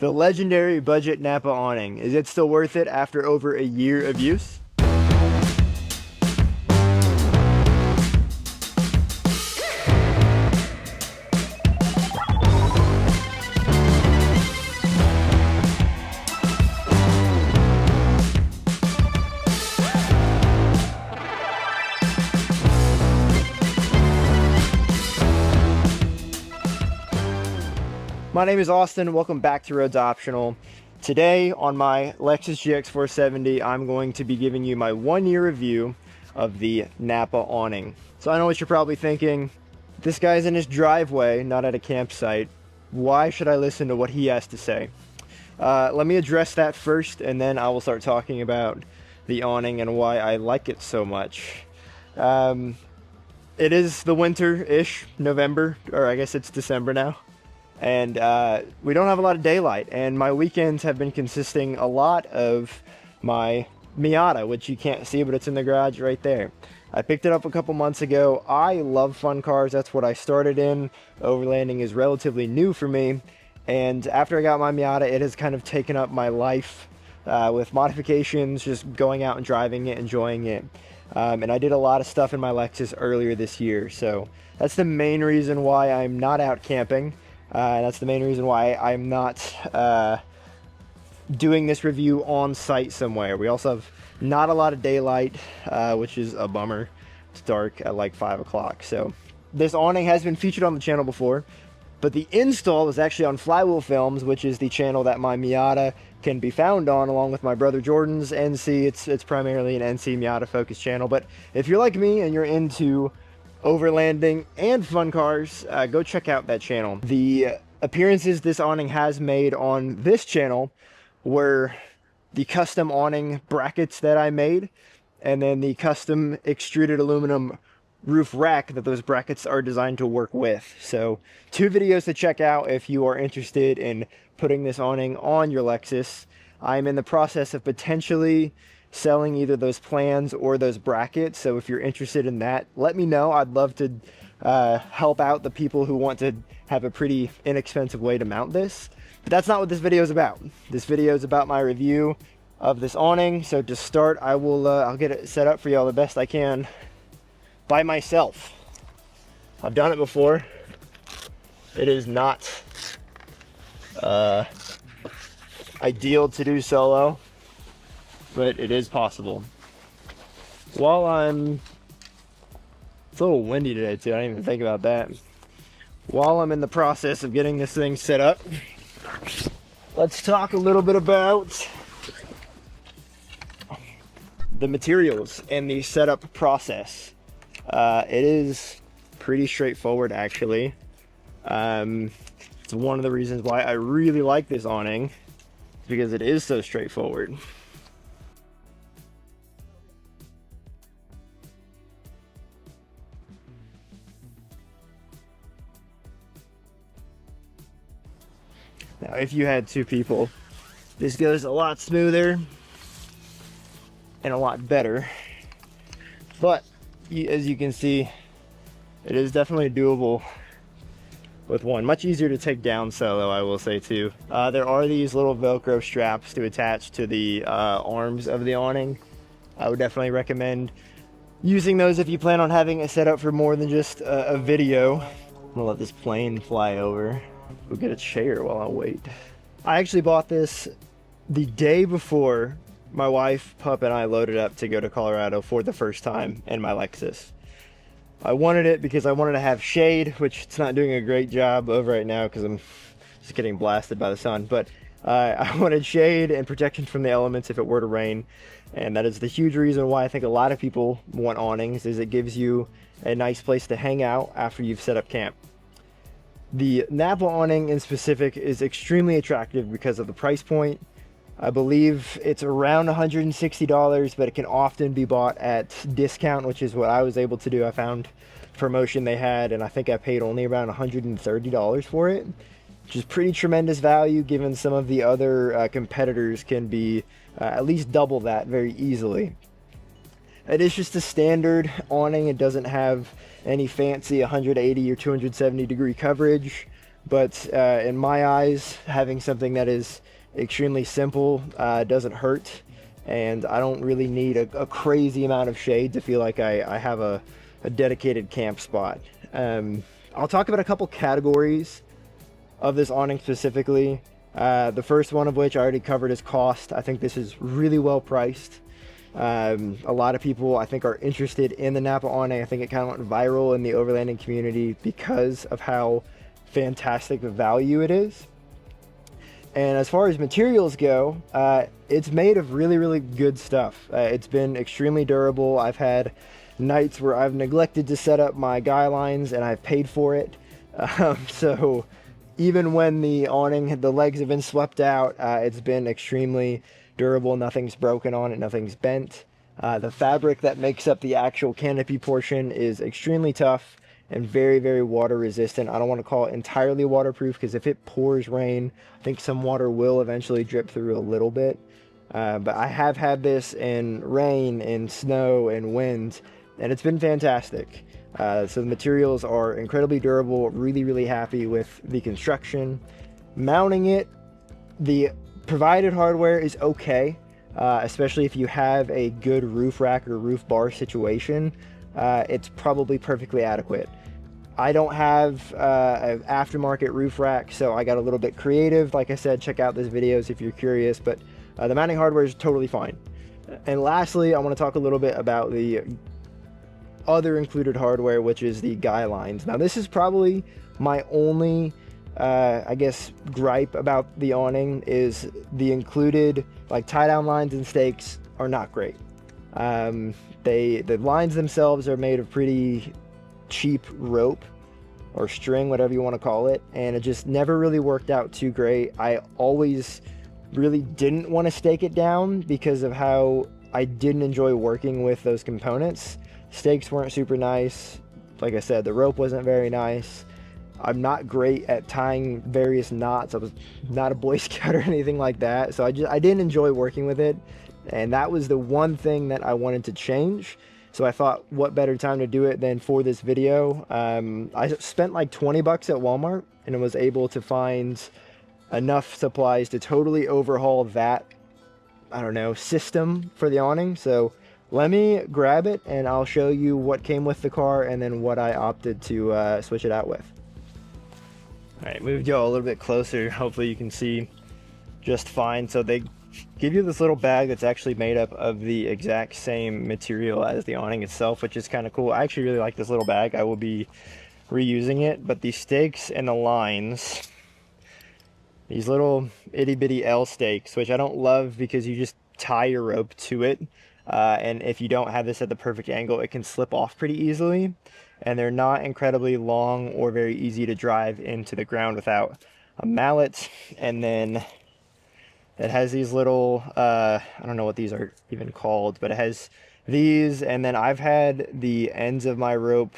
The legendary budget Napa awning. Is it still worth it after over a year of use? My name is Austin. Welcome back to Roads Optional. Today on my Lexus GX 470, I'm going to be giving you my 1-year review of the Napa awning. So I know what you're probably thinking. This guy's in his driveway, not at a campsite. Why should I listen to what he has to say? Let me address that first, and then I will start talking about the awning and why I like it so much. It is the winter-ish, November, or I guess it's December now. And we don't have a lot of daylight, and my weekends have been consisting a lot of my Miata, which you can't see, but it's in the garage right there. I picked it up a couple months ago. I love fun cars. That's what I started in. Overlanding is relatively new for me, and after I got my Miata, it has kind of taken up my life with modifications, just going out and driving it, enjoying it. And I did a lot of stuff in my Lexus earlier this year, so that's the main reason why I'm not out camping. That's the main reason why I'm not doing this review on site somewhere. We also have not a lot of daylight, which is a bummer. It's dark at like 5 o'clock. So this awning has been featured on the channel before, but the install is actually on Flywheel Films, which is the channel that my Miata can be found on, along with my brother Jordan's NC. It's primarily an NC Miata focused channel, but if you're like me and you're into overlanding and fun cars, go check out that channel. The appearances this awning has made on this channel were the custom awning brackets that I made, and then the custom extruded aluminum roof rack that those brackets are designed to work with. So 2 videos to check out if you are interested in putting this awning on your Lexus. I'm in the process of potentially selling either those plans or those brackets, so if you're interested in that, let me know. I'd love to help out the people who want to have a pretty inexpensive way to mount this. But that's not what this video is about. This video is about my review of this awning. So to start, I'll get it set up for y'all the best I can by myself. I've done it before. It is not ideal to do solo, but it is possible. It's a little windy today too, I didn't even think about that. While I'm in the process of getting this thing set up, let's talk a little bit about the materials and the setup process. It is pretty straightforward, actually. It's one of the reasons why I really like this awning, because it is so straightforward. Now, if you had 2 people, this goes a lot smoother and a lot better. But as you can see, it is definitely doable with one. Much easier to take down solo, I will say too. There are these little Velcro straps to attach to the arms of the awning. I would definitely recommend using those if you plan on having it set up for more than just a video. I'm gonna let this plane fly over. We'll get a chair while I wait. I actually bought this the day before my wife, Pup, and I loaded up to go to Colorado for the first time in my Lexus. I wanted it because I wanted to have shade, which it's not doing a great job of right now because I'm just getting blasted by the sun, but I wanted shade and protection from the elements if it were to rain, and that is the huge reason why I think a lot of people want awnings, is it gives you a nice place to hang out after you've set up camp. The Napa awning in specific is extremely attractive because of the price point. I believe it's around $160, but it can often be bought at discount, which is what I was able to do. I found promotion they had, and I think I paid only around $130 for it, which is pretty tremendous value given some of the other competitors can be at least double that very easily. It is just a standard awning. It doesn't have any fancy 180 or 270 degree coverage. but in my eyes, having something that is extremely simple doesn't hurt, and I don't really need a crazy amount of shade to feel like I have a dedicated camp spot. I'll talk about a couple categories of this awning specifically. The first one of which I already covered is cost. I think this is really well priced. A lot of people I think are interested in the Napa awning. I think it kind of went viral in the overlanding community because of how fantastic the value it is. And as far as materials go, it's made of really good stuff. It's been extremely durable. I've had nights where I've neglected to set up my guy lines and I've paid for it. So even when the awning, the legs have been swept out, it's been extremely durable. Nothing's broken on it, nothing's bent. The fabric that makes up the actual canopy portion is extremely tough and very water resistant. I don't want to call it entirely waterproof because if it pours rain, I think some water will eventually drip through a little bit. But I have had this in rain, in snow, and wind, and it's been fantastic. So the materials are incredibly durable, really happy with the construction. Mounting it, the provided hardware is okay, especially if you have a good roof rack or roof bar situation. It's probably perfectly adequate. I don't have an aftermarket roof rack, so I got a little bit creative. Like I said, check out those videos if you're curious, but the mounting hardware is totally fine. And lastly, I want to talk a little bit about the other included hardware, which is the guy lines. Now this is probably my only I guess gripe about the awning, is the included like tie down lines and stakes are not great. The lines themselves are made of pretty cheap rope or string, whatever you want to call it, and it just never really worked out too great. I always really didn't want to stake it down because of how I didn't enjoy working with those components. Stakes weren't super nice. Like I said, the rope wasn't very nice. I'm not great at tying various knots. I was not a Boy Scout or anything like that, so I didn't enjoy working with it, and that was the one thing that I wanted to change. So I thought, what better time to do it than for this video. I spent like 20 bucks at Walmart and was able to find enough supplies to totally overhaul that, I don't know, system for the awning. So let me grab it and I'll show you what came with the car and then what I opted to switch it out with. All right, moved y'all a little bit closer. Hopefully you can see just fine. So they give you this little bag that's actually made up of the exact same material as the awning itself, which is kind of cool. I actually really like this little bag. I will be reusing it, but the stakes and the lines, these little itty bitty L stakes, which I don't love because you just tie your rope to it. And if you don't have this at the perfect angle, it can slip off pretty easily. And they're not incredibly long or very easy to drive into the ground without a mallet. And then it has these little, I don't know what these are even called, but it has these. And then I've had the ends of my rope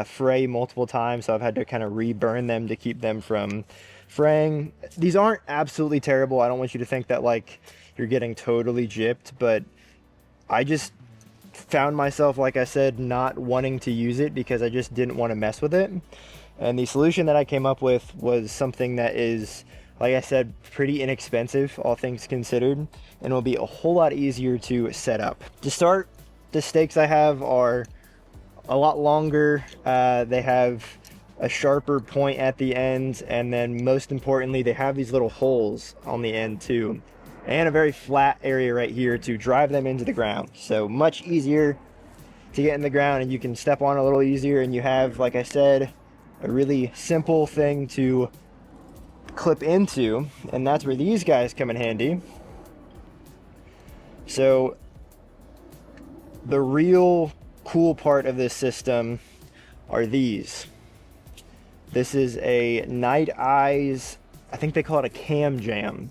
fray multiple times, so I've had to kind of reburn them to keep them from fraying. These aren't absolutely terrible. I don't want you to think that like you're getting totally gypped, but I just found myself, like I said, not wanting to use it because I just didn't want to mess with it. And the solution that I came up with was something that is, like I said, pretty inexpensive, all things considered, and will be a whole lot easier to set up. To start, the stakes I have are a lot longer. They have a sharper point at the end, and then most importantly, they have these little holes on the end too, and a very flat area right here to drive them into the ground. So much easier to get in the ground, and you can step on a little easier, and you have, like I said, a really simple thing to clip into, and that's where these guys come in handy. So the real cool part of this system are these. This is a Night Eyes, I think they call it a Camjam.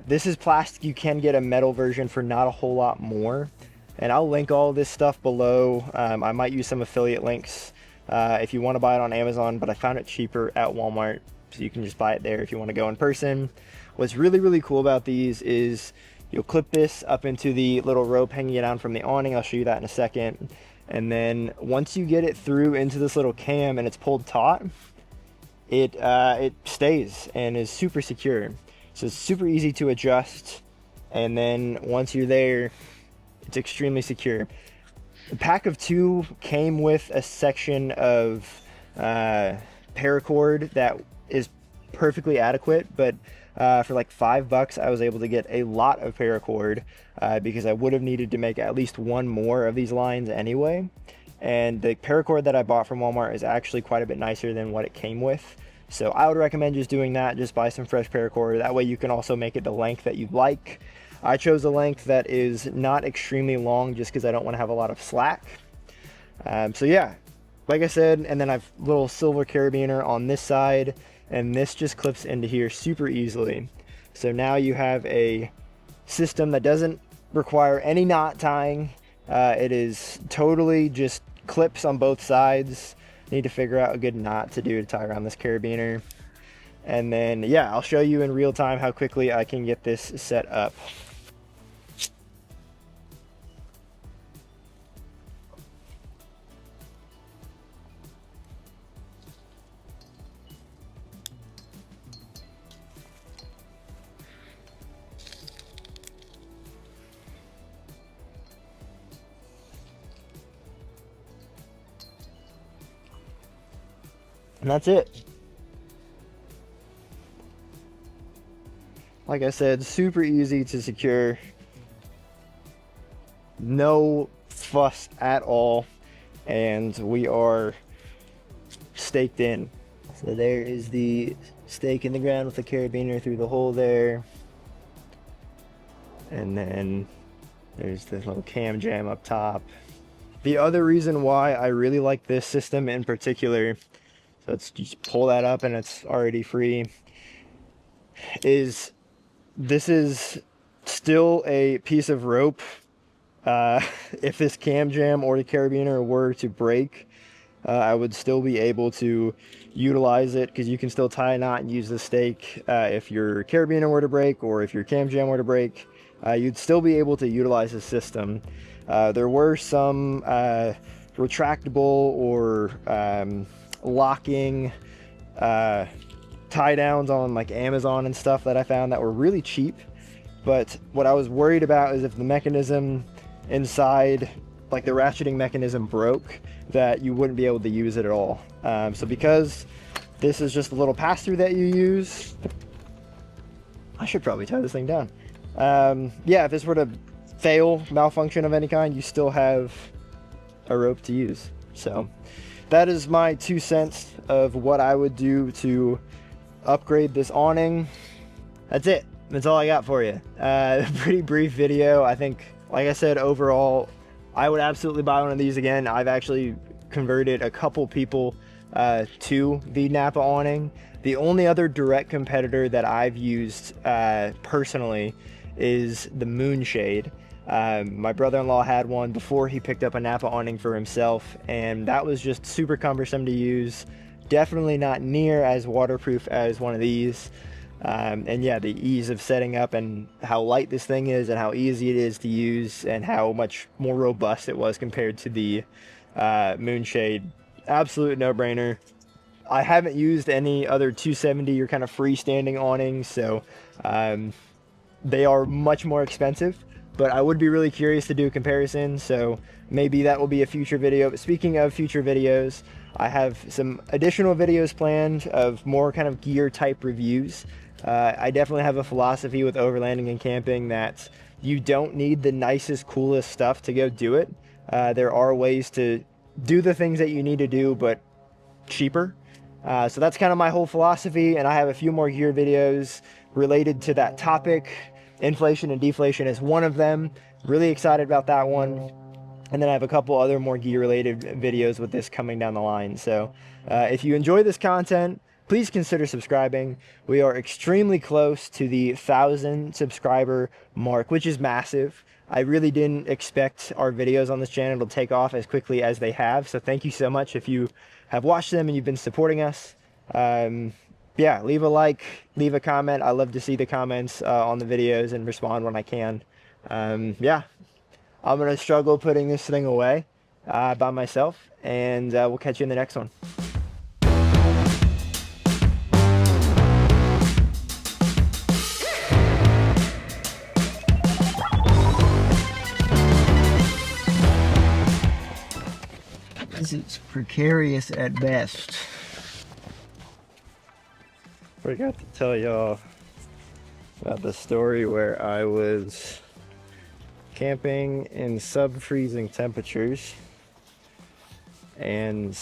This is plastic. You can get a metal version for not a whole lot more, and I'll link all this stuff below. I might use some affiliate links if you want to buy it on Amazon, but I found it cheaper at Walmart, so you can just buy it there if you want to go in person. What's really cool about these is you'll clip this up into the little rope hanging down from the awning. I'll show you that in a second. And then once you get it through into this little cam and it's pulled taut, it stays and is super secure. So it's super easy to adjust, and then once you're there, it's extremely secure. The pack of 2 came with a section of paracord that is perfectly adequate, but for like $5 I was able to get a lot of paracord because I would have needed to make at least one more of these lines anyway. And the paracord that I bought from Walmart is actually quite a bit nicer than what it came with. So I would recommend just doing that. Just buy some fresh paracord. That way you can also make it the length that you'd like. I chose a length that is not extremely long just because I don't want to have a lot of slack. So yeah, like I said, and then I've little silver carabiner on this side, and this just clips into here super easily. So now you have a system that doesn't require any knot tying. It is totally just clips on both sides. Need to figure out a good knot to do to tie around this carabiner. And then, yeah, I'll show you in real time how quickly I can get this set up. And that's it. Like I said, super easy to secure. No fuss at all. And we are staked in. So there is the stake in the ground with the carabiner through the hole there. And then there's this little Camjam up top. The other reason why I really like this system in particular, so let's just pull that up and it's already free, is this is still a piece of rope. If this Camjam or the carabiner were to break, I would still be able to utilize it because you can still tie a knot and use the stake. If your carabiner were to break or if your Camjam were to break, you'd still be able to utilize the system. There were some retractable or locking tie downs on like Amazon and stuff that I found that were really cheap, but what I was worried about is if the mechanism inside, like the ratcheting mechanism, broke, that you wouldn't be able to use it at all. So because this is just a little pass-through that you use, I should probably tie this thing down. Yeah, if this were to fail, malfunction of any kind, you still have a rope to use. So that is my 2 cents of what I would do to upgrade this awning. That's it. That's all I got for you. Pretty brief video. I think, like I said, overall, I would absolutely buy one of these again. I've actually converted a couple people to the Napa awning. The only other direct competitor that I've used personally is the Moonshade. My brother-in-law had one before he picked up a Napa awning for himself, and that was just super cumbersome to use. Definitely not near as waterproof as one of these. And yeah, the ease of setting up and how light this thing is and how easy it is to use and how much more robust it was compared to the Moonshade. Absolute no-brainer. I haven't used any other 270 or kind of freestanding awnings, so they are much more expensive, but I would be really curious to do a comparison, so maybe that will be a future video. But speaking of future videos, I have some additional videos planned of more kind of gear type reviews. I definitely have a philosophy with overlanding and camping that you don't need the nicest, coolest stuff to go do it. There are ways to do the things that you need to do, but cheaper. So that's kind of my whole philosophy, and I have a few more gear videos related to that topic. Inflation and deflation is one of them. Really excited about that one. And then I have a couple other more gear related videos with this coming down the line. So if you enjoy this content, please consider subscribing. We are extremely close to the 1,000 subscriber mark, which is massive. I really didn't expect our videos on this channel to take off as quickly as they have. So thank you so much if you have watched them and you've been supporting us. Yeah, leave a like, leave a comment. I love to see the comments on the videos and respond when I can. Yeah, I'm going to struggle putting this thing away by myself, and we'll catch you in the next one. is, it's precarious at best. Forgot to tell y'all about the story where I was camping in sub-freezing temperatures, and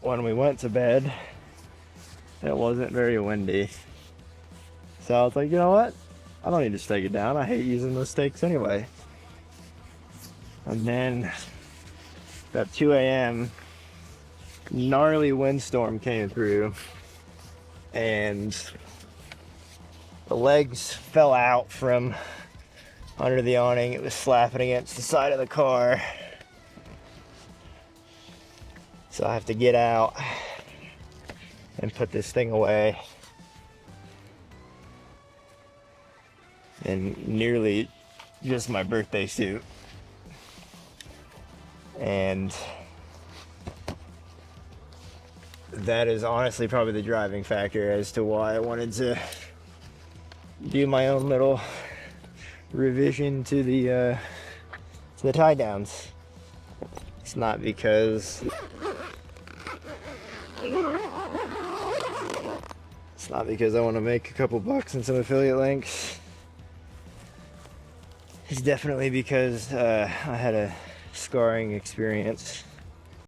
when we went to bed, it wasn't very windy. So I was like, you know what? I don't need to stake it down. I hate using those stakes anyway. And then at 2 a.m., gnarly windstorm came through, and the legs fell out from under the awning. It was slapping against the side of the car. So I have to get out and put this thing away. And nearly just my birthday suit. And that is honestly probably the driving factor as to why I wanted to do my own little revision to the tie downs. It's not because I want to make a couple bucks and some affiliate links. It's definitely because I had a scarring experience